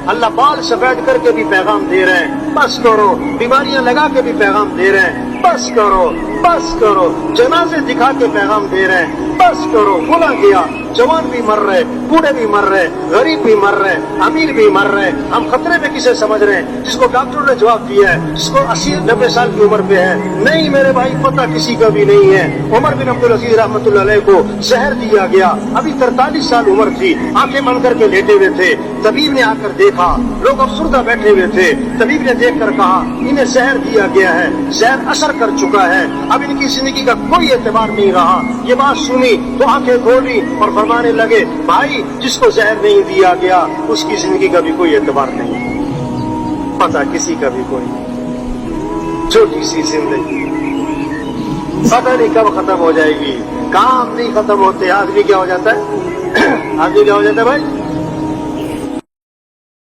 اللہ بال سفید کر کے بھی پیغام دے رہے ہیں بس کرو، بیماریاں لگا کے بھی پیغام دے رہے ہیں بس کرو بس کرو، جنازے دکھا کے پیغام دے رہے ہیں بس کرو، بولا گیا جوان بھی مر رہے، بوڑھے بھی مر رہے، غریب بھی مر رہے، امیر بھی مر رہے، ہم خطرے میں کسے سمجھ رہے ہیں؟ جس کو ڈاکٹروں نے جواب دیا ہے، جس کو 80-90 سال کی عمر پہ ہے، نہیں میرے بھائی پتہ کسی کا بھی نہیں ہے۔ عمر بن عبدالعزیز رحمۃ اللہ علیہ کو زہر دیا گیا، ابھی 43 سال عمر تھی، آنکھیں بند کر کے لیٹے ہوئے تھے، طبیب نے آ کر دیکھا، لوگ افسردہ بیٹھے ہوئے تھے، طبیب نے دیکھ کر کہا انہیں زہر دیا گیا ہے، زہر اثر کر چکا ہے، اب ان کی زندگی کا کوئی اعتبار نہیں رہا۔ یہ بات سنی تو آنکھیں کھولی اور فرمانے لگے بھائی جس کو زہر نہیں دیا گیا اس کی زندگی کا بھی کوئی اعتبار نہیں، پتہ کسی کا بھی کوئی نہیں، چھوٹی سی زندگی پتہ نہیں کب ختم ہو جائے گی، کام نہیں ختم ہوتے، آدمی کیا ہو جاتا ہے آدمی کیا ہو جاتا ہے بھائی